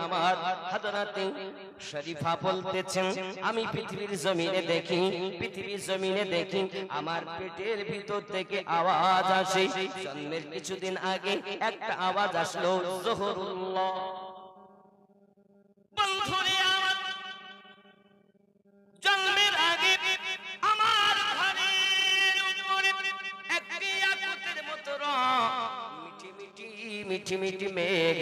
আমার হযরতে শরীফা বলতেছেন, আমি পৃথিবীর জমিনে দেখি আমার পেটের ভিতর থেকে আওয়াজ আসে। জন্মের কিছুদিন আগে একটা আওয়াজ আসলো, জোহরুল্লাহ। বন্ধুরে আমার, জন্মের আগে আমার ঘরের উপরে একটি আকুতের মতো মিঠি মিঠি মেঘ,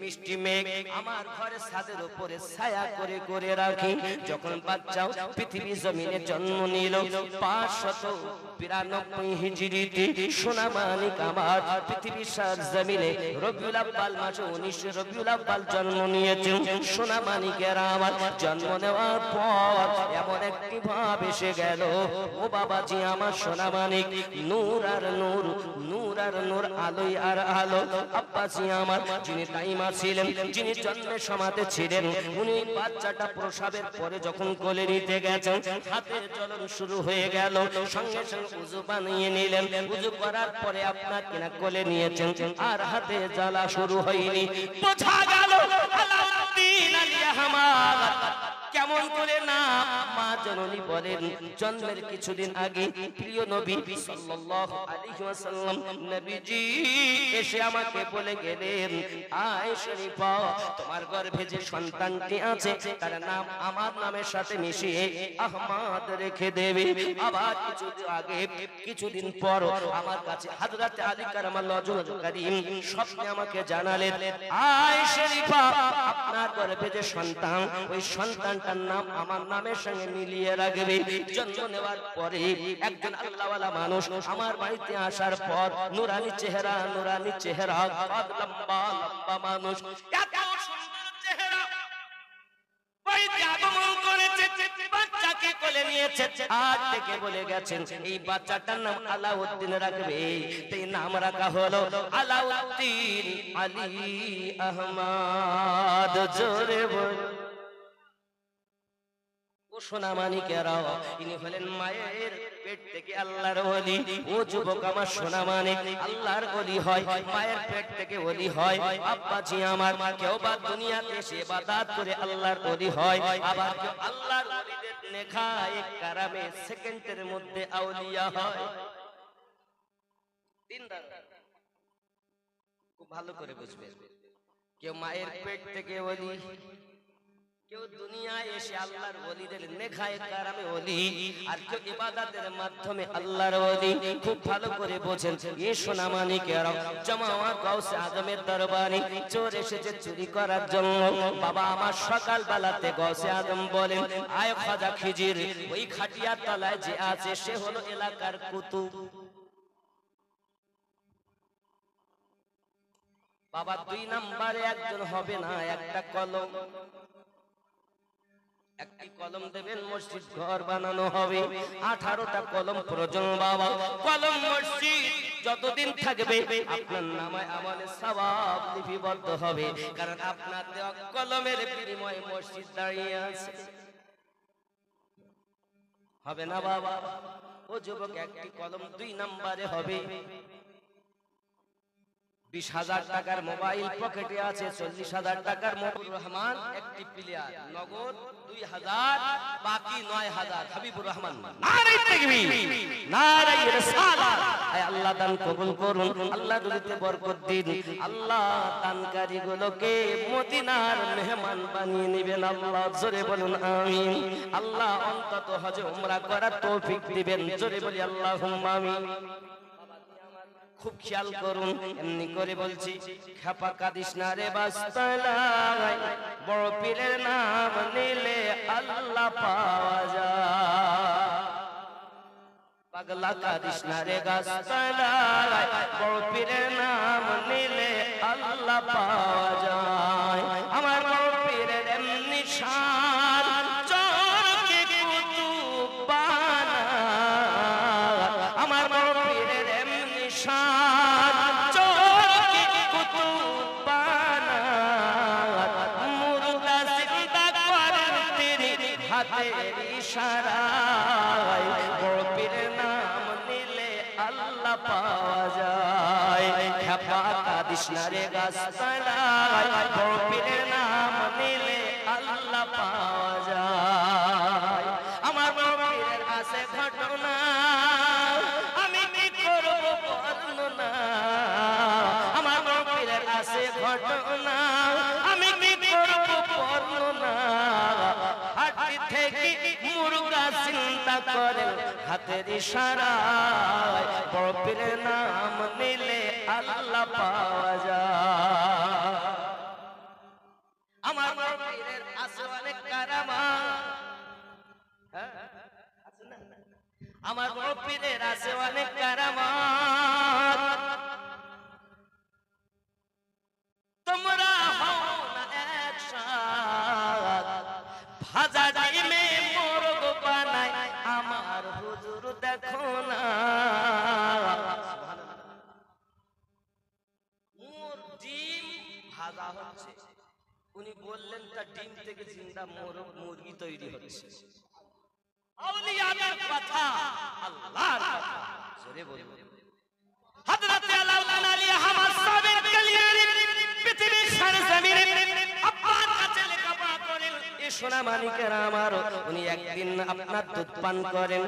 মিষ্টি মেঘ আমার ঘরের ছাদের উপরে ছায়া করে করে রাখি। যখন বাচ্চাও পৃথিবী জমিনে জন্ম নিল 592 হিজরিতে, সোনা মানিক আমার পৃথিবীর জমিনে রবিউল আব্বাল মাসে 19 রবিউল আব্বাল জন্ম নিয়েছে। সোনা মানিকের আমার জন্ম নেওয়ার পর এমন একটি ভাব এসে গেল, ও বাবাজি আমার সোনা মানিক, নূর আর নূর, নূর আর নূর, আলোই আর আলো। আব্বাজি আমার যিনি তাইমা ছিলেন, যিনি জন্মের সমাতে ছিলেন, উনি বাচ্চাটা প্রসবের পরে যখন কোলে নিতে গেছেন, হাতে জ্বলন শুরু হয়ে গেল। সঙ্গে সঙ্গে উযু বানিয়ে নিলেন। উযু করার পরে আপনার কিনা কোলে নিয়েছেন, আর হাতে জ্বালা শুরু হয়নি। বোঝা গেল আলাউদ্দিন আলী আহমদ। কেমন করে না, মা জননী বলেন, জন্মের কিছুদিন আগে প্রিয় নবী সাল্লাল্লাহু আলাইহি ওয়াসাল্লাম নবীজি এসে আমাকে বলে গেলেন, আয় শরীফা, তোমার গর্ভে যে সন্তানটি আছে তার নাম আমার নামের সাথে মিশিয়ে আহমদ রেখে দেবে। আবার কিছুদিন পর আমার কাছে হযরত আলী কারামাল্লাহু ওয়াজহুল কারীম স্বপ্নে আমাকে জানালেন, আয় শরীফা, আপনার গর্ভে যে সন্তান, ওই সন্তানটার নাম আমার নামের সঙ্গে মিলিয়ে রাখবে। জন্ম নেওয়ার পরে একজন আল্লাহওয়ালা মানুষ আমার বাড়িতে আসার পর নুরানি চেহারা, লম্বা লম্বা মানুষ, এত সুন্দর চেহারা, বাড়িতে আগমন করেছে, বাচ্চাকে কোলে নিয়েছে, আর থেকে বলে গেছেন এই বাচ্চাটার নাম আলাউদ্দিন রাখবে। তাই নাম রাখা হলো আলাউদ্দিন আলী আহমদ। জোরে বল। ও সোনা মানিকেরা, ইনি হলেন মায়ের পেট থেকে আল্লাহর ওলি। ও যুবক আমার সোনা মানিক, আল্লাহর ওলি হয়, মায়ের পেট থেকে ওলি হয়। আব্বাজি আমার, কেউ বা দুনিয়াতে এসে ইবাদত করে আল্লাহর ওলি হয়, আবার কেউ আল্লাহর ওলিদের নেখায় কারামে সেকেন্ডের মধ্যে আউলিয়া হয়। দিনদার, খুব ভালো করে বুঝবেন। কেউ মায়ের পেট থেকে ওলি, কেউ দুনিয়ায় এসে আল্লাহর ওলিদের নেখায় কারামে ওলি, আর কেউ ইবাদতের মাধ্যমে আল্লাহর ওলি। খুব ভালো করে বোঝেন। এ সোনা মানিকেরা, জামাত গাউসে আজমের দরবারে চোর এসেছে চুরি করার জন্য। বাবা আমার সকাল বেলাতে গাউসে আজম বলেন, আয় খাজা খিজির, ওই খাটিয়ার তলায় যে আছে সে হলো এলাকার কুতুব। বাবা 2 নম্বরে একজন হবে না, একটা কলম, একটি কলম দেবেন, মসজিদ ঘর বানানো হবে। 18টা কলম প্রয়োজন বাবা। কলম মসজিদ যতদিন থাকবে আপনার নামায় আমলে সওয়াব লিপিবদ্ধ হবে, কারণ আপনার দেওয়া কলমের বিনিময়ে মসজিদ দাঁড়িয়ে আছে। হবে না বাবা? ও যুবক, একটি কলম 2 নম্বরে হবে। 20,000 টাকার মোবাইল পকেটে আছে, 40,000 টাকার মফিজুর রহমান একটি প্লেয়ার, নগদ 2,000, বাকি 9,000 হাবিবুর রহমান। নারে তাকবীর, নারে রিসালাত। আয় আল্লাহ দান কবুল করুন, আল্লাহ দুনিয়াতে বরকত দিন, আল্লাহ দানকারী গুলোকে মদিনার মেহমান বানিয়ে নেবেন আল্লাহ। জোরে বলুন আমিন। আল্লাহ অন্তত হজ উমরা করার তৌফিক দিবেন। জোরে বলি আল্লাহুম্মা আমিন। খুব খেয়াল করুন, এমনি করে বলছি, খেপা কাদিস না রে বাস্তালায়, বড় পীরের নাম নিলে আল্লাহ পাওয়া যায়। পাগলা কাদিস না রে গাস্তালায়, বড় পীরের নাম নিলে আল্লাহ পাওয়া যায়। আমার বড় পীরের এমনি শান, চোখে কুতুব বানা। আমার বড় পীরের এমনি শান, চোখে কুতুব বানা। মুর্দা জিন্দা করেন তেরি হাতের ইশারায়, বড় পীরের নাম নিলে আল্লাহ পাওয়া যায়। খেপা কাদিস না রে গাছতলায়, বড় পীরের নাম চিন্তা করেন হাতের ইশারায় বড় পীরের নাম নিলে আল্লাহ পাওয়া যায়। আমার বড় পীরের আছে অনেক কারামাত, আমার বড় পীরের আছে অনেক কারামাত। তোমরা হও না একসাথ, ভাজা ডিমে মোরগ বানায় আমার হুজুর দেখো না। মোর ডিম ভাজা হচ্ছে, উনি বললেন তার ডিম থেকে জিন্দা মোরগ মুরগি তৈরি হচ্ছে। আউলিয়াদের কথা, আল্লাহর কথা জোরে বলুন। হযরত আলাউদ্দিন আলী আহমদ সাহেব কালিয়ানি পৃথিবীর সরজমিনে আব্বার কাছে লেখাপড়া করেন। এই সোনা মানিকেরা আমার, উনি একদিন আপনার দুধ পান করেন,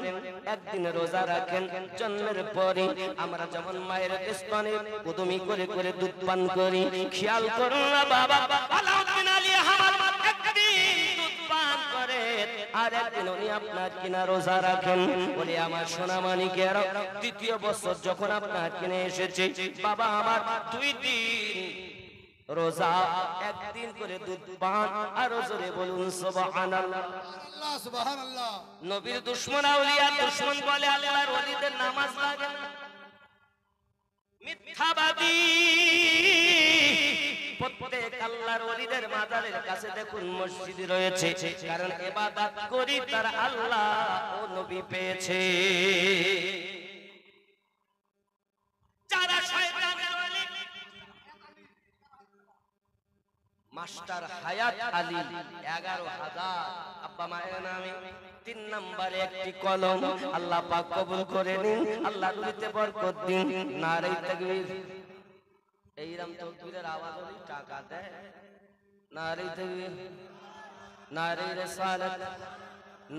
একদিন রোজা রাখেন। জন্মের পরে আমরা যেমন মায়ের স্তনে কুদুমি করে করে দুধ পান করি, খেয়াল করুন না বাবা, আলাউদ্দিন আলী আহমদ একদিন দুধ পান করেন আর একদিন উনি আপনার কিনা রোজা রাখেন। বলে আমার সোনা মানিকেরা, দ্বিতীয় বছর যখন আপনার কিনে এসেছে বাবা আমার 2 দিন রোজা, একদিন করে দুধ পান। আর জোরে বলুন সুবহানাল্লাহ, সুবহানাল্লাহ। নবীর দুশমন আউলিয়া দুশমন বলে আল্লাহর ওলিদের নামাজ লাগে না, মিথ্যাবাদী। প্রত্যেক আল্লাহর ওলিদের মাজারের কাছে দেখুন মসজিদ রয়েছে, কারণ ইবাদত করি তার আল্লাহ ও নবী পেয়েছে। যারা শয়তানের ওলি, মাস্টার হায়াত আলী 11,000 আব্বা মায়ের নামে 3 নম্বরে একটি কলম, আল্লাহ পাক কবুল করে নিন, আল্লাহ রুজিতে বরকত দিন। নারে তাকবীর। এইরকম তাকবীরের আওয়াজ হলে টাকা দেয়। নারে তাকবীর, নারে রিসালাত,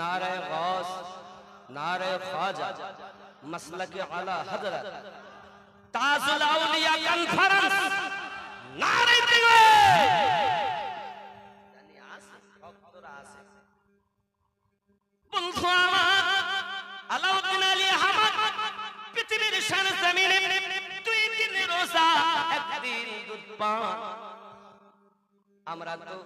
নারে গাউস, নারে খাজা, মাসলাকে আলা হযরত, তাজুল আউলিয়া কনফারেন্স, নারে তাকবীর। জানি আছে, ভক্তরা আছে। বন্ধু আমার, আলাউদ্দিন আলী আহমদ পৃথিবীর সরজমিনে 2 দিন রোজা, একদিন দুধ পান। আমরা তো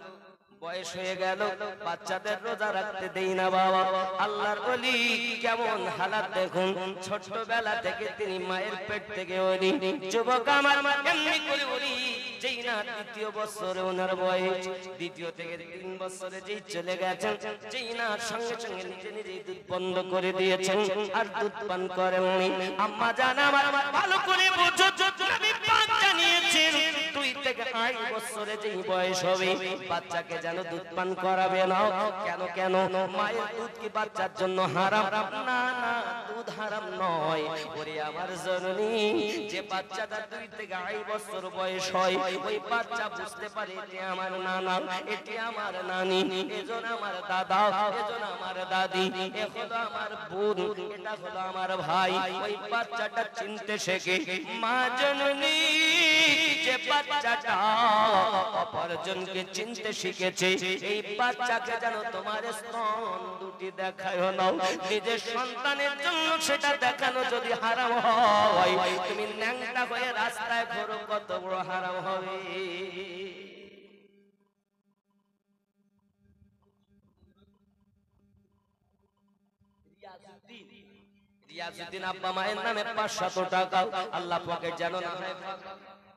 বয়স হয়ে গেল, বাচ্চাদের রোজা রাখতে দেই না বাবা। আল্লাহর ওলি কেমন হালাত দেখুন, ছোটবেলা থেকে তিনি মায়ের পেট থেকে ওলি, যুবক আমার এমনি করে ওলি। যেই না 2য় বছরে ওনার বয়স, 2য় থেকে 3 বছরে যেই চলে গেছেন, যেই না সঙ্গে সঙ্গে নিজে নিজেই দুধ বন্ধ করে দিয়েছেন আর দুধ পান করেননি। আম্মা জান আমার ভালো করে বুঝো, নবী পাক জানিয়েছেন 2 থেকে 8 বছরে যেই বয়স হবে বাচ্চাকে যেন দুধ পান করাবে না। কেন কেন? মায়ের দুধ কি বাচ্চার জন্য হারাম? না না, দুধ হারাম নয়। ওরে আমার জননী, যে বাচ্চাটা 2 থেকে 8 বছর বয়স হয়, ওই বাচ্চা বুঝতে পারে এটি আমার নানা, এটি আমার নানি, এজন আমার দাদা, এজন আমার দাদি, এ হলো আমার বোন, এটা হলো আমার ভাই। ওই বাচ্চাটা চিনতে শেখে। মা জননী যে বাচ্চাটা অপরজনকে চিনতে শিখেছে, এই বাচ্চাকে যেন তোমার স্তন দুটি দেখায় না। নিজের সন্তানের জন্য সেটা দেখানো যদি হারাম হয়, তুমি ন্যাংটা হয়ে রাস্তায় ঘোরো, কত বড় হারাম হবে। রিয়াজউদ্দিন আব্বা মায়ের নামে 500 টাকা, আল্লাহ পকেট যেন না হয় ফাঁকা।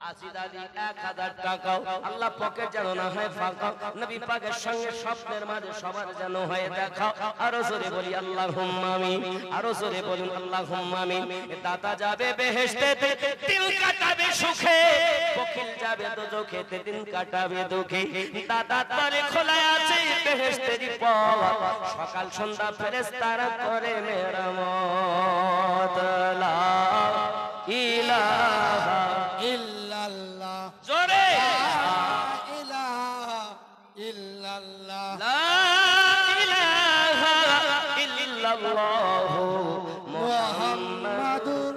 আসিদ আলী 1000 টাকা, আল্লাহ পকেট যেন না হয় ফাঁকা। নবী পাকের সঙ্গে স্বপ্নের মাঝে সবার যেন হয় দেখা। আরো জোরে বলি আল্লাহুম্মা আমিন, আরো জোরে বলুন আল্লাহুম্মা আমিন। দাতা যাবে বেহেশতেতে, দিন কাটাবে সুখে, বখিল যাবে দোজখেতে, দিন কাটাবে দুঃখে। দাদার তরে খোলা আছে বেহেশতেরই পথ, সকাল সন্ধ্যা ফেরেশতারা করে মেরামত। লা ইলাহা ইল্লাল্লাহ, জোরে লা ইলাহা ইল্লাল্লাহ, লা ইলাহা ইল্লাল্লাহ মুহাম্মাদুর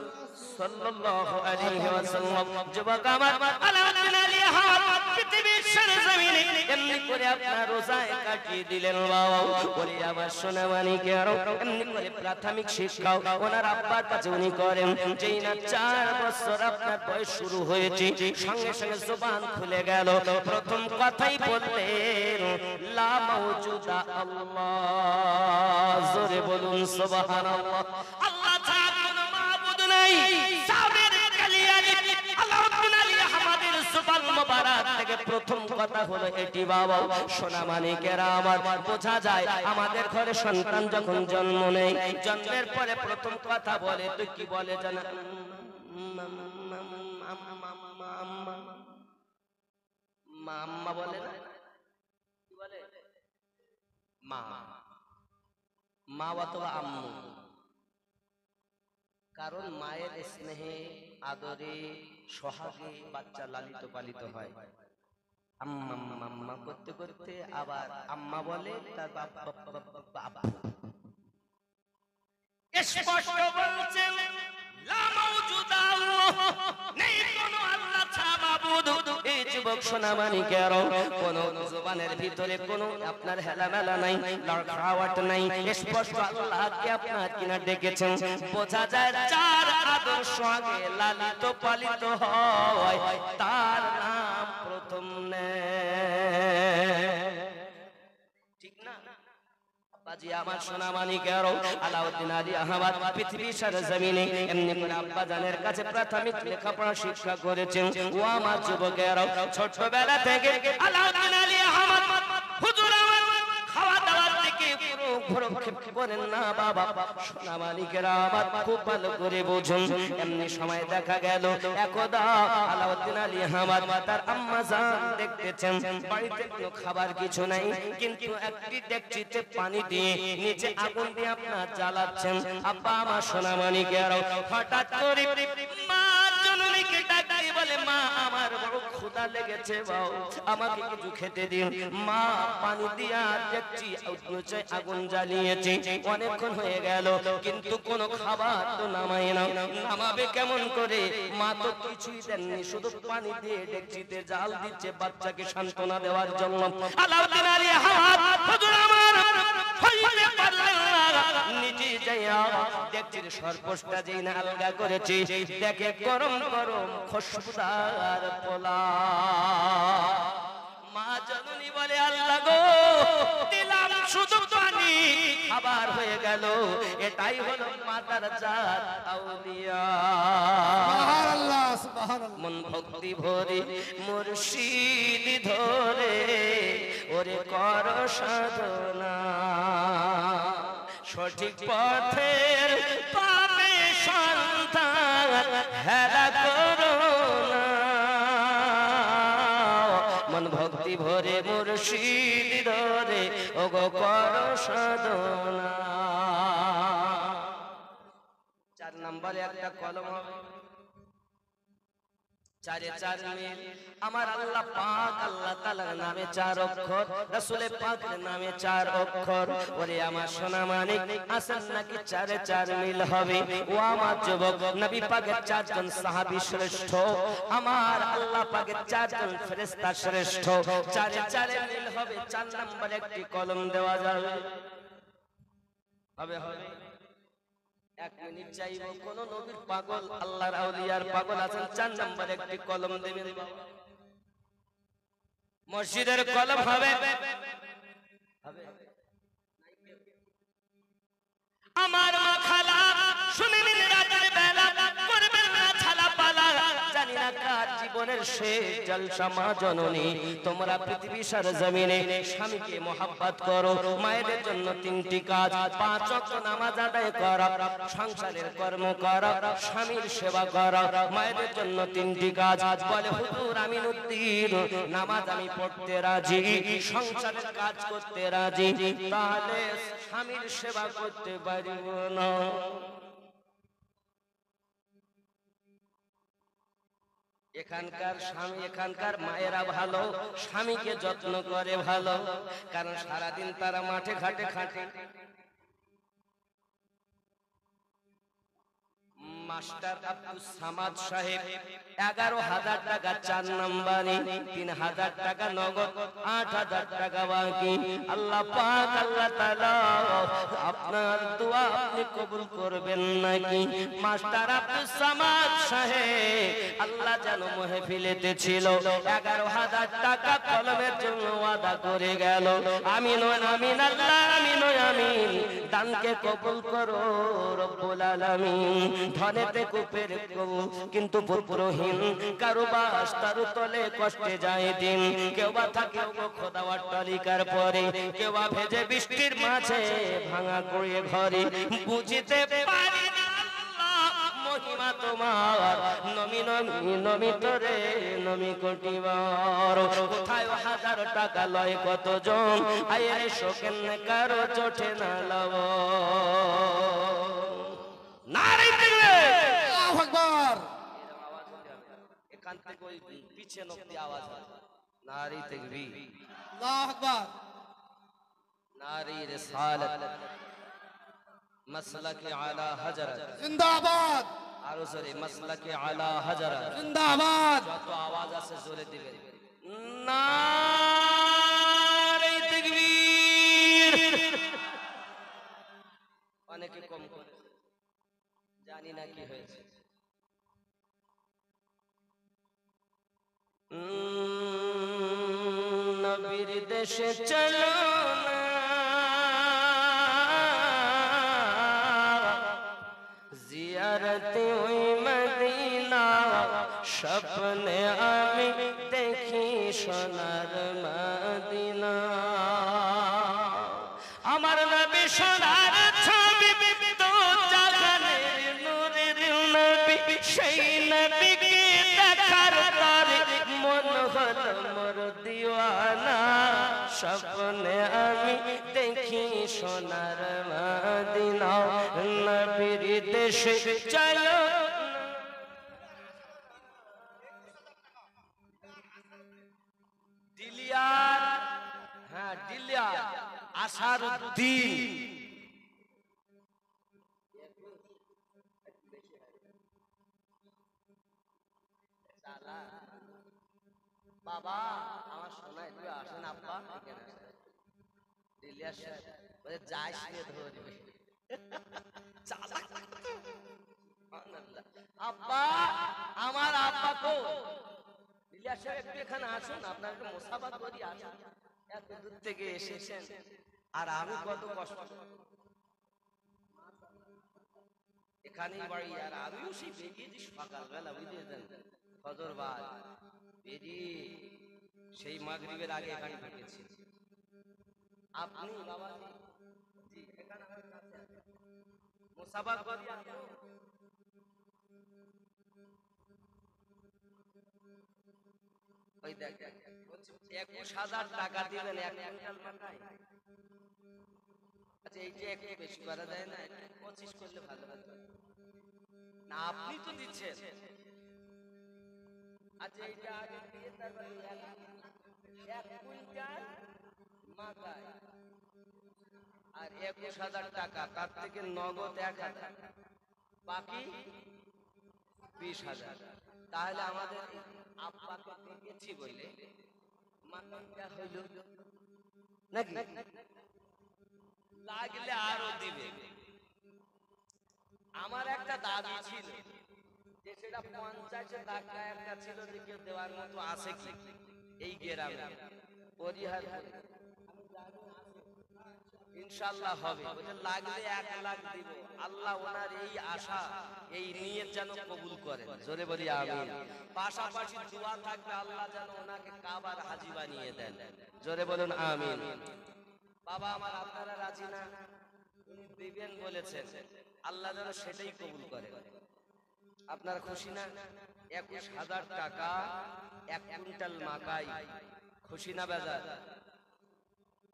সাল্লাল্লাহু আলাইহি ওয়াসাল্লাম। যুবক আমার, আলাউদ্দিন আলী আহমদ পৃথিবীর সরজমিনে এমনি এমনি করে আপনার রোজায় কাটিয়ে দিলেন বাবা। বলে আমার সোনা মানিকের এমনি করে প্রাথমিক শিক্ষাও ওনার আব্বার কাছে উনি করেন। যেই না 4 বছর আপনার বয়স শুরু হয়েছে, সঙ্গে সঙ্গে জবান খুলে গেল। প্রথম কথাই বললেন লা মাওজুদা আল্লাহ। জোরে বলুন সুবহানাল্লাহ। আল্লাহ ছাড়া কোনো মাবুদ নাই। সাবির কালিয়ালি আল্লাহুল আলী আমাদের জবান মোবারক থেকে প্রথম কথা হলো এটি বাবা। সোনা মানিকেরা আমার বোঝা যায় আমাদের ঘরে সন্তান যখন জন্ম নেয়, জন্মের পরে প্রথম কথা বলে তুই কি বলে জানা? আম্মা বলে না, কি বলে? মা, মা অথবা আম্মু। কারণ মায়ের স্নেহে আদরে সোহাগে বাচ্চা লালিত পালিত হয়। আম্মা আম্মা করতে করতে আবার আম্মা বলে, তার বাবা স্পষ্ট বলছেন লা মাওজুদা আল্লাহ, নেই কোনো আল্লাহ ছাড়া মাবুদ। এই যুবক সোনা মানিকের কোন জবানের ভিতরে কোনো আপনার হেলামেলা নাই, লড়খাওয়াট নাই। স্পষ্ট আল্লাহকে আপনার কিনা ডেকেছেন। বোঝা যায় যার আদর্শ আগে লালিত পালিত হয় তার নাম প্রথম নেয়। ঠিক না বাজি? আমার সোনা মানিকের আলাউদ্দিন আলী আহমদ পৃথিবীর সারা জমিনে এমনি করে আব্বা জানের কাছে প্রাথমিক লেখাপড়া শিক্ষা করেছেন। ও আমার যুবকেরা, ছোটবেলা থেকে আলাউদ্দিন আলী আহমদ হুজুর আমার খাওয়া দাওয়ার দিকে পুরো ভরক্ষেপ করেন না বাবা। সোনা মানিকেরা আমার খুব ভালো করে বুঝুন। এমনি সময় দেখা গেল একদা আলাউদ্দিন আলী আহমদ তার আম্মা জান দেখতেছেন বাড়িতে কোনো খাবার কিছু নাই, কিন্তু একটি ডেকচিতে পানি দিয়ে নিচে আগুন দিয়ে আপনার জ্বালাচ্ছেন। আব্বা আমার সোনা মানিকেরা হঠাৎ করে মা জননীকে ডাক দিয়ে বলে, মা আমার বড় ক্ষুধা লেগেছে, বাও আমাকে কিছু খেতে দিন। মা পানি দিয়া ডেকচি আগুন জ্বালিয়েছে, অনেকক্ষণ হয়ে গেল কিন্তু কোনো খাবার তো নামায় না। নামাবে কেমন করে? মা তো কিছুই দেননি, শুধু পানি দিয়ে ডেকচিতে জাল দিচ্ছে বাচ্চাকে সান্ত্বনা দেওয়ার জন্য। আলাউদ্দিন আলী আহমদ হুজুর আমার হইতে পারলেন না, নিজে যাইয়া ডেকচির সরপোষটা যেই না আলগা করেছে, দেখে গরম গরম খুশবুদার পোলাও। মা জননী বলে, আল্লাহ গো, দিলাম শুধু পানি, খাবার হয়ে গেল। এটাই হলো মাতার জাত আউলিয়া। সুবহানাল্লাহ সুবহানাল্লাহ। মন ভক্তি ভরে মুর্শিদ ধরে ওরে কর সাধনা, সঠিক পথের পাবে সন্তান হেলা করো না। মন ভক্তি ভরে মুর্শিদ ধরে ওগো কর সাধনা। 4 নম্বরে একটা কলম হবে, 4 4 মিল। আমার আল্লাহ পাক আল্লাহ তাআলার নামে 4 অক্ষর, রাসূলের পাকের নামে 4 অক্ষর। ওরে আমার সোনা মানিক, আসল নাকি 4 4 মিল হবে? ও আমার যুবক, নবী পাকের 4 জন সাহাবী শ্রেষ্ঠ, আমার আল্লাহ পাকের 4 জন ফেরেশতা শ্রেষ্ঠ। 4 4 মিল হবে। 4 নম্বরে একটি কলম দেওয়া যাবে, হবে হবে। 1 মিনিট চাইব। কোন নবীর পাগল আল্লাহর আউলিয়ার পাগল আছেন, 4 নম্বরে একটি কলম দেবেন। মসজিদের কলম হবে হবে। আমার মা খালা শুনে নিন, রাতের বেলা করবেন না ছালা পালা। জানি না কার জীবনের শেষ জলসা মা জননী। তোমরা পৃথিবী সারা জমিনে স্বামীকে মহব্বত করো, মায়েদের জন্য 3টি কাজ, 5 ওয়াক্ত নামাজ আদায় করা, সংসারের কর্ম করা, স্বামীর সেবা করা। মায়েদের জন্য 3টি কাজ। বলে হুজুর আমিনুদ্দিন, নামাজ আমি পড়তে রাজি, সংসারের কাজ করতে রাজি, তাহলে স্বামীর সেবা করতে পারিব না। এখানকার স্বামী, এখানকার মায়েরা ভালো, স্বামীকে যত্ন করে ভালো, কারণ সারাদিন তারা মাঠে ঘাটে খাটে। মাস্টার আব্দুল সামাদ সাহেব 11,000 টাকা 4 নম্বরে, 3,000 টাকা নগদ, 8,000 টাকা বাকি। আল্লাহ পাক আল্লাহ তাআলা আপনার দোয়া আপনি কবুল করবেন নাকি? মাস্টার আব্দুল সামাদ সাহেব আল্লাহ যেন মাহফিলেতে ছিল, 11,000 টাকা কলমের জন্য ওয়াদা করে গেল। আমিন আমিন আল্লাহ আমিন আমিন। দানকে কবুল করো রব্বুল আলামিন। ধনেতে কুপের কবু কিন্তু পুত্রহীন, কারো বাস তার তলে কষ্টে যায় দিন। কেউ বা থাকে খোদা অট্টালিকার পরে, কেউ বা ভেজে বৃষ্টির মাঝে ভাঙা করে ঘরে। বুঝিতে পারি না মহিমা তোমার, নমি নমি নমি তোরে নমি কোটিবার। কোথায় 1000 টাকা লয় কতজন, আয়ের শোকেন কারো চোটে না লব। নারে দিলে আল্লাহু আকবার। এখান থেকে ওই পিছে নব্দি আওয়াজ হয়। নারে তাকবীর, আল্লাহু আকবার। নারে রিসালাত, মাসলাকে আলা হাজরাত জিন্দাবাদ, আরো জোরে, মাসলাকে আলা হাজরাত জিন্দাবাদ। যত আওয়াজ আছে জোরে দিবেন। নারে তাকবীর। অনেকে কম করে, জানি না কি হয়েছে। নবীর দেশে চলো না, জিয়ারতে ওই মদিনা, স্বপ্নে আমি দেখি সোনার মদিনা। আমার নবী সোনার ছবি, তো জাহানের নূরের নবী, সেই নবীকে দেখার তরে মন হলো মোর দিওয়ানা। স্বপ্নে আমি দেখি সোনার মদিনা। নবীর দেশে চলো। দিলিয়ার, হ্যাঁ দিলিয়ার আসারউদ্দিন। বাবা আমার সোনায় তুই আসেন আব্বা, এখানে আসেন। দিলিয়ার সাহেব বলে যাই সে ধরবে। আব্বা আমার আব্বা তো। দিলিয়ার সাহেব একটু এখানে আসুন, আপনার একটু মোসাফা করি, আসুন। এত দূর থেকে এসেছেন, আর আমি কত কষ্ট এখানেই বাড়ি। আর আমিও সেই বেরিয়েছি সকালবেলা, বুঝেছেন, ফজর বাদ বেরিয়ে সেই মাগরিবের আগে এখানে ঢুকেছি। আপনি বাবা জি এখানে আমার কাছে আছেন, মুসাফা করি আমি। ওই দেখ 21,000 টাকা দিবেন 1 কুইন্টাল মাথায়। আচ্ছা এই যে একটু বেশি করা যায় না, 25 করলে ভালো হতো না, আপনি তো দিচ্ছেন। আচ্ছা এইটা আগে দিয়ে তারপরে 1 কুইন্টাল মাথায় আর 21,000 টাকা, তার থেকে নগদ 1,000, বাকি 20,000। তাহলে আমাদের আব্বাকে দেখেছি বলে মানটা হইল নাকি, লাগলে আরো দিবে। আমার একটা দাবি ছিল যে সেটা 50 টাকা একটা ছিল, যে কেউ দেওয়ার মতো আছে কি এই গ্রামে পরিহার। ইনশাআল্লাহ হবে, বলে লাগলে 1 লাখ দিব। আল্লাহ ওনার এই আশা এই নিয়ত যেন কবুল করেন, জোরে বলি আমিন। পাশাপাশি দোয়া থাকবে আল্লাহ যেন ওনাকে কাবার হাজী বানিয়ে দেন, জোরে বলুন আমিন। বাবা আমার আপনারা রাজি না? উনি দিবেন বলেছেন, আল্লাহ যেন সেটাই কবুল করেন। আপনারা খুশি না? 21,000 টাকা 1 কুইন্টাল মাকাই, খুশি না বাজার?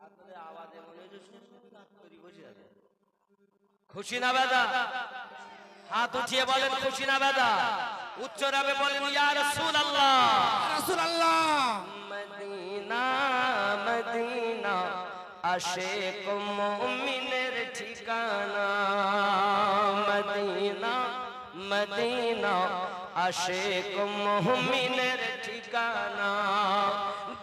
আপনাদের আওয়াজে মনে হচ্ছে বসে আছে। খুশি না বাজার? হাত উঠিয়ে বলেন খুশি না বাজার? উচ্চ রাবে বলেন ইয়া রাসূলুল্লাহ, রাসূলুল্লাহ। মদিনা মদিনা আশিক মুমিনের ঠিকানা। মদিনা মদিনা আশিক মুমিনের ঠিকানা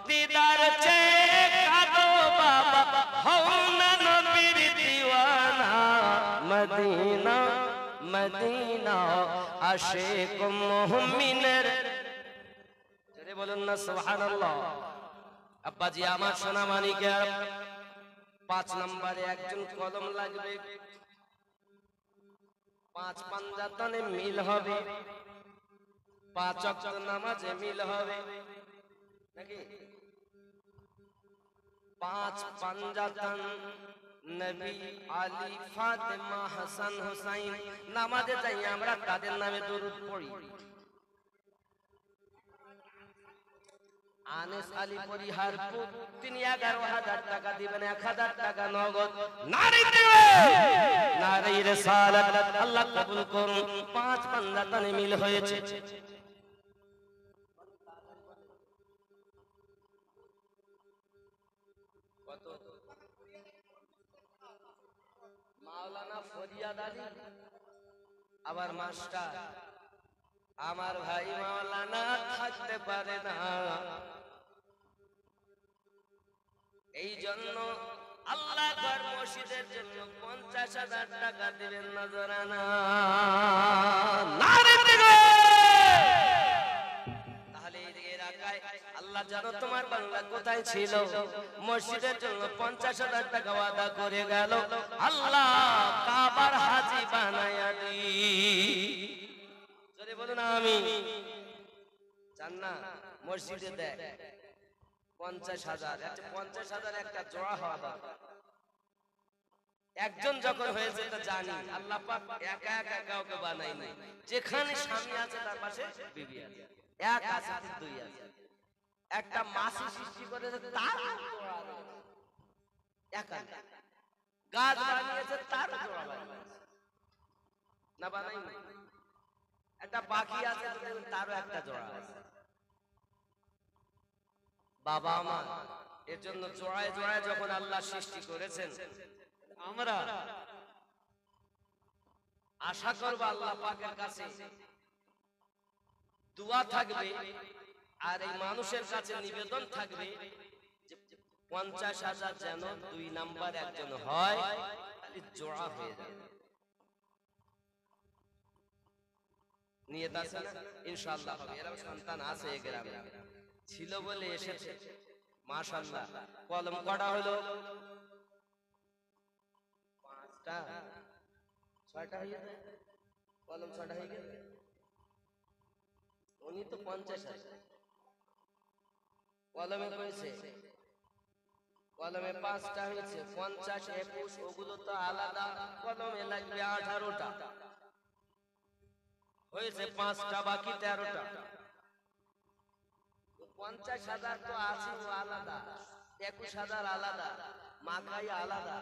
দিদার চেয়ে কাঁদো বাবা হও না নবীর দিওয়ানা মদিনা মদিনা আশিক মুমিনের জোরে বলুন না সুবহানাল্লাহ। আব্বাজি আমার সোনা মানিকের 5 নম্বরে একজন কলম লাগবে, 5 পাঞ্জাতনে মিল হবে, 5 ওয়াক্ত নামাজে মিল হবে নাকি? 5 পাঞ্জাতন নবী আলী ফাতেমা হাসান হুসাইন নামাজে যাই আমরা তাদের নামে দরুদ পড়ি। আনিস আলী পরিহারপুর তিনি 11,000 টাকা দিবেন, 1,000 টাকা নগদ। নারী দিবে নারী রিসালাত আল্লাহ কবুল করুন। 5 পাঞ্জাতনে মিল হয়েছে। কত? মাওলানা ফরিয়াদ আলী আবার মাস্টার আমার ভাই মাওলানা থাকতে পারে না, এই জন্য আল্লাহ ঘর মসজিদের জন্য 50,000 টাকা দিবেন নজরানা। তাহলে এই এলাকায় আল্লাহ জানো তোমার বাংলা কোথায় ছিল, মসজিদের জন্য 50,000 টাকা ওয়াদা করে গেল, আল্লাহ কাবার হাজি বানায়া দি। জোরে বলুন আমি চান না মসজিদে দেয় 50,000, 50,000 একটা জোড়া হওয়া দরকার। একজন যখন হয়েছে তা জানি আল্লাহ পাক একা একা কাউকে বানাই নাই, যেখানে স্বামী আছে তার পাশে বিবি আছে, এক আছে দুই আছে, একটা মাসি সৃষ্টি করেছে তার একা, গাছ বানিয়েছে তার জোড়া বানিয়েছে না বানাই নাই, একটা বাকি আছে তারও একটা জোড়া আছে। বাবা আমার এর জন্য জোড়ায় জোড়ায় যখন আল্লাহ সৃষ্টি করেছেন, আমরা আশা করব আল্লাহ পাকের কাছে দোয়া থাকবে আর এই মানুষের কাছে নিবেদন থাকবে যে 50,000 যেন 2 নাম্বার একজন হয়, তাহলে জোড়া হয়ে যাবে। নিয়ত আছে না? ইনশাআল্লাহ হবে। এরকম সন্তান আছে এই গ্রামে, ছিল বলে এসেছে মাশাআল্লাহ। কলম কটা হলো? 5টা 6টা হয়ে গেছে, কলম 6টা হয়ে গেছে। উনি তো 50 আছে, কলমে কইছে কলমে 5টা হয়েছে, 50 21 ওগুলো তো আলাদা, কলমে লাগবে 18টা, হয়েছে 5টা বাকি 13টা। 50,000 তো আছে ও আলাদা, 21,000 আলাদা, মাথায় আলাদা,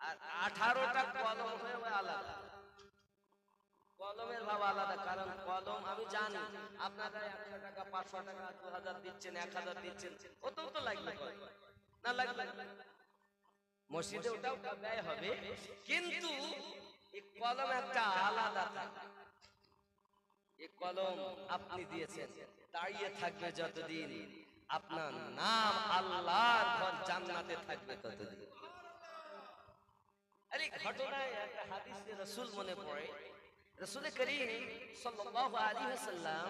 আর 18টা কলম হয়ে আলাদা। কলমের ভাব আলাদা, কারণ কলম আমি জানি আপনারা 100 টাকা 500 টাকা 2000 দিচ্ছেন, 1000 দিচ্ছেন, কত তো লাগবে না লাগবে? মসজিদে ওটাও ব্যয় হবে, কিন্তু এই কলম একটা আলাদা থাকে। এই কলম আপনি দিয়েছেন, দাঁড়িয়ে থাকবে যতদিন, আপনার নাম আল্লাহর ঘর জান্নাতে থাকবে ততদিন। আরে ঘটনায় একটা হাদিসে রাসূল মনে পড়ে, রাসূল করিম সাল্লাল্লাহু আলাইহি ওয়াসাল্লাম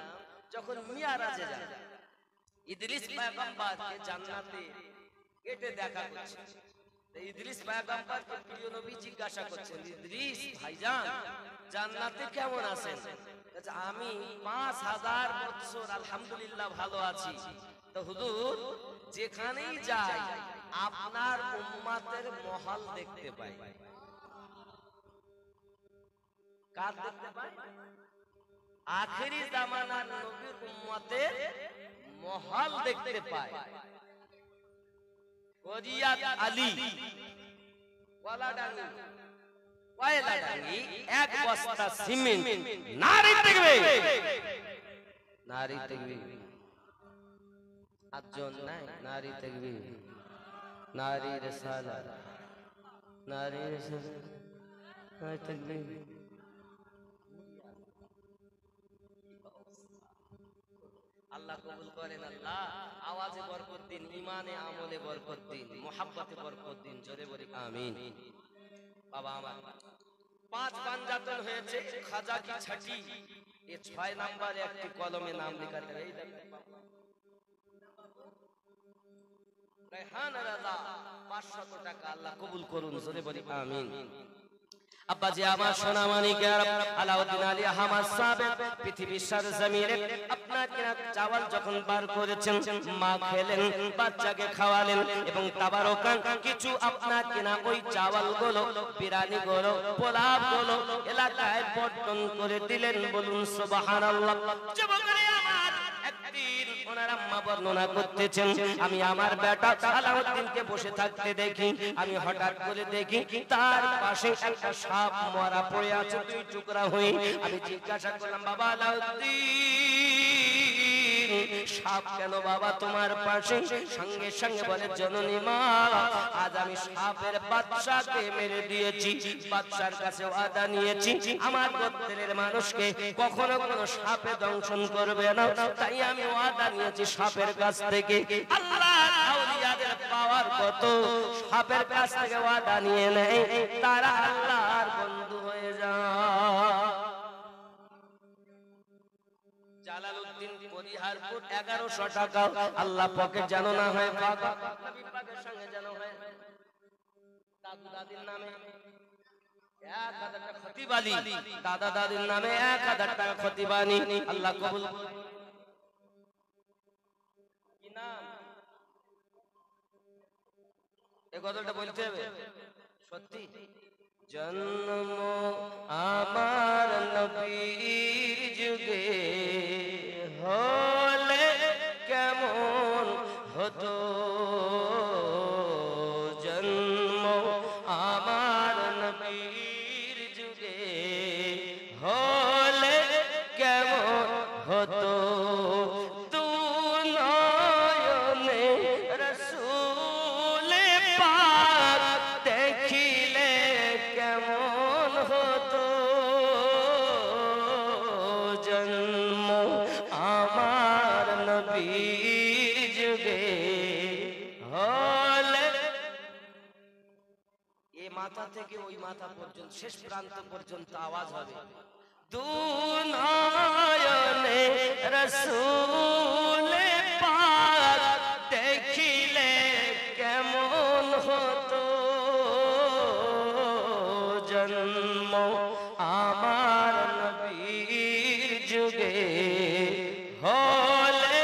যখন মিরাজে যান, ইদ্রিস পয়গম্বরকে জান্নাতে গেটে দেখা করছে। ইদ্রিস পয়গম্বরকে প্রিয় নবী জিজ্ঞাসা করছেন, ইদ্রিস ভাইজান জান্নাতে কেমন আছেন? আমি 5,000 বছর আলহামদুলিল্লাহ ভালো আছি। তো হুজুর যেখানেই যাই আপনার উম্মতের মহল দেখতে পাই। কার দেখতে পাই? আখেরি জামানার নবীর উম্মতের মহল দেখতে পাই। ফরিয়াদ আলী ওয়ালাডাঙ্গি কয়লাডাঙ্গি 1 বস্তা সিমেন্ট নারী দেখবে, নারী দেখবে, আটজন নাই, নারী দেখবে, নারী রিসালাত, নারী রিসালাত, নারী দেখবে, আল্লাহ কবুল করেন। আল্লাহ আওয়াজে বরকত দিন, ইমানে আমলে বরকত দিন, মোহাব্বতে বরকত দিন, জোরে বলি আমিন। বাবা আমার 5 পাঞ্জাতন হয়েছে, খাজা কি ছাটি এ 6 নম্বরে একটি কলমে নাম লেখাতে হবে। এই দেখেন রেহান রাজা 500 টাকা, আল্লাহ কবুল করুন, জোরে বলি আমিন। আব্বাজি আমার সোনা মানিকের আলাউদ্দিন আলী আহমদ সাহেব পৃথিবীর সরজমিনে আপনার কিনা চাওয়াল যখন বার করেছেন, মা খেলেন, বাচ্চাকে খাওয়ালেন এবং তাবারকান কিছু আপনার কিনা ওই চাওয়ালগুলো, বিরিয়ানি গুলো, পোলাও গুলো এলাকায় বন্টন করে দিলেন। বলুন সুবহানাল্লাহ। যুবকরা আমার একদিন ওনার আম্মা বর্ণনা করতেছেন, আমি আমার বেটা আলাউদ্দিনকে বসে থাকতে দেখি, আমি হঠাৎ করে দেখি তার পাশে একটা সাপ মরা পড়ে আছে, 2 টুকরা হয়ে। আমি জিজ্ঞাসা করলাম, বাবা আলাউদ্দিন, সাপ কেন বাবা তোমার পাশে? সঙ্গে সঙ্গে বলে, জননী মা, আজ আমি সাপের বাচ্চাকে মেরে দিয়েছি, বাচ্চার কাছে ওয়াদা নিয়েছি আমার গোত্রের মানুষকে কখনো কোনো সাপে দংশন করবে না, তাই আমি ওয়াদা নিয়েছি সাপের কাছ থেকে। আল্লাহ আউলিয়াদের পাওয়ার কত, সাপের কাছ থেকে ওয়াদা নিয়ে নেয়, তারা আল্লাহর বন্ধু হয়ে যায়। জালালউদ্দিন পরিহারপুর 1100 টাকা, আল্লাহ পকেট জানো না হয় ফাঁকা, নবী পাকের সঙ্গে জানো হয় দাদু দাদির নামে 1000 টাকা খতিবানি, দাদা দাদির নামে 1000 টাকা খতিবানি, আল্লাহ কবুল। কি নাম? এই কথাটা বলতে হবে সত্যি। জন্ম আমার নবীর যুগে হলে কেমন হতো, জন্ম আমার নবীর যুগে হলে কেমন হতো, তু নয়নে রসূল পাক দেখিলে কেমন হতো, জন্ম আমার নবীর যুগে হলে। এই মাথা থেকে ওই মাথা পর্যন্ত, শেষ প্রান্ত পর্যন্ত আওয়াজ হবে, দু নয়নে রসূল পাক দেখিলে কেমন হতো, জন্ম আমার নবীর যুগে হলে।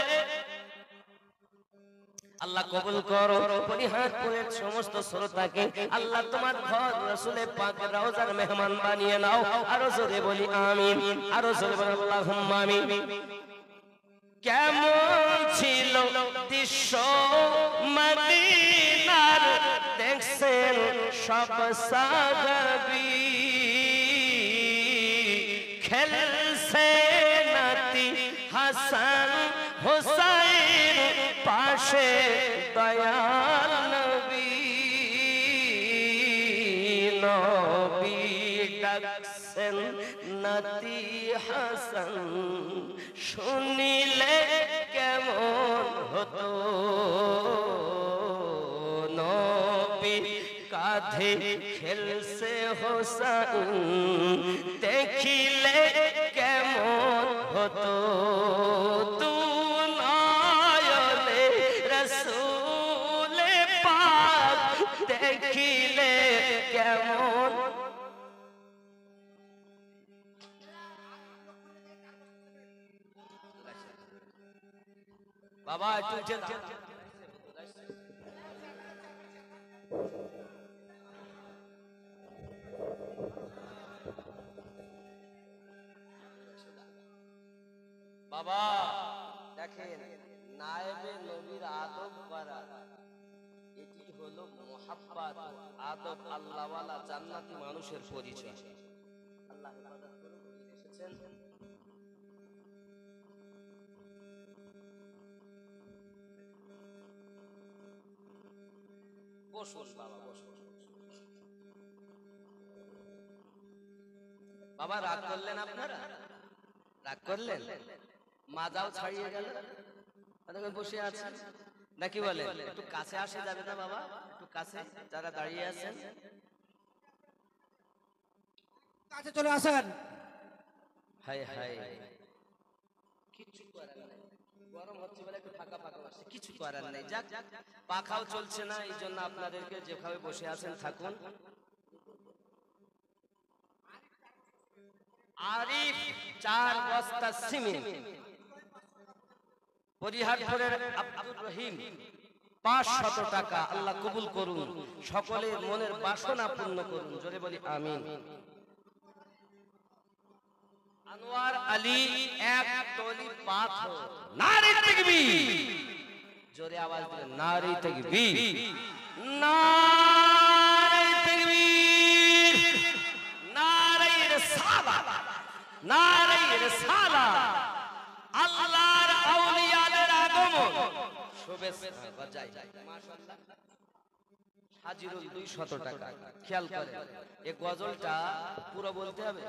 আল্লাহ কবুল করো। পরিহারপুরের সমস্ত শ্রোতাকে আল্লাহ তোমার ঘর রাসূলে পাকের রওজার মেহমান বানিয়ে নাও। আরো জোরে বলি আমিন, আরো জোরে বলি আল্লাহুম্মা আমিন। কেমন ছিল দৃশ্য মদিনার, দেখছেন সব সাহাবী, খেলছে নাতি হাসান হুসাইন পাশে দয়াল নবী, নবী ডাকছেন নাতি হাসান, শুনিলে কেমন হতো, নবী কাঁধে খেলছে হোসেন, দেখিলে কেমন হতো, তু নয়নে রসূল পাক দেখিলে কেমন। বাবা একটু উঠে দাও। বাবা দেখেন, নায়েবে নবীর আদব করা, এটি হলো মুহাব্বত, আদব, আল্লাহওয়ালা জান্নাতি মানুষের পরিচয়। আল্লাহ হেফাজত করুন। এসেছেন বসুন বাবা, বসুন। বাবা রাগ করলেন আপনারা? রাগ করলেন? মাজাও ছাড়িয়ে গেল। আপনারা বসে আছেন নাকি বলে একটু কাছে আসে যাবে না বাবা, একটু কাছে যারা দাঁড়িয়ে আছেন কাছে চলে আসেন। হাই হাই, কিছু করার নাই, গরম হচ্ছে বলে একটু ফাঁকা ফাঁকা বসে, কিছু করার নাই। যাক, পাখাও চলছে না, এই জন্য আপনাদেরকে যেভাবে বসে আছেন থাকুন। আরিফ 4 বস্তা সিমেন্ট, পরিহারপুরের আব্দুর রহিম 500 টাকা, আল্লাহ কবুল করুন, সকলের মনের বাসনা পূর্ণ করুন, জোরে বলি আমিন। আনোয়ার আলী 1 টলি পাথর, নারে তাকবীর, জোরে আওয়াজ দিলেন নারে তাকবীর, নারে তাকবীর, নারে রিসালাত, নারে রিসালাত, আল্লাহর আউলিয়াদের আগমন, শুভেচ্ছা বাজাই, মাশাআল্লাহ। হাজিরুল 200 টাকা। খেয়াল করেন এই গজলটা পুরো বলতে হবে,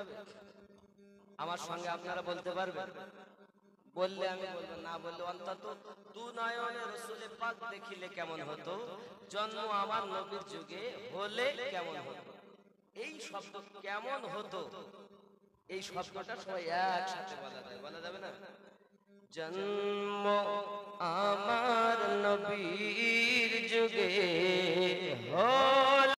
আমার সঙ্গে আপনারা বলতে পারবেন? বললে আমি বলবো, না বললে অন্তত দু নয়নে রাসূলে পাক দেখিলে কেমন হতো, জন্ম আমার নবীর যুগে হলে কেমন হতো। এই শব্দ কেমন হতো, এই শব্দটা সবাই একসাথে বলা যায়, বলা যাবে না? জন্ম আমার নবীর যুগে হলে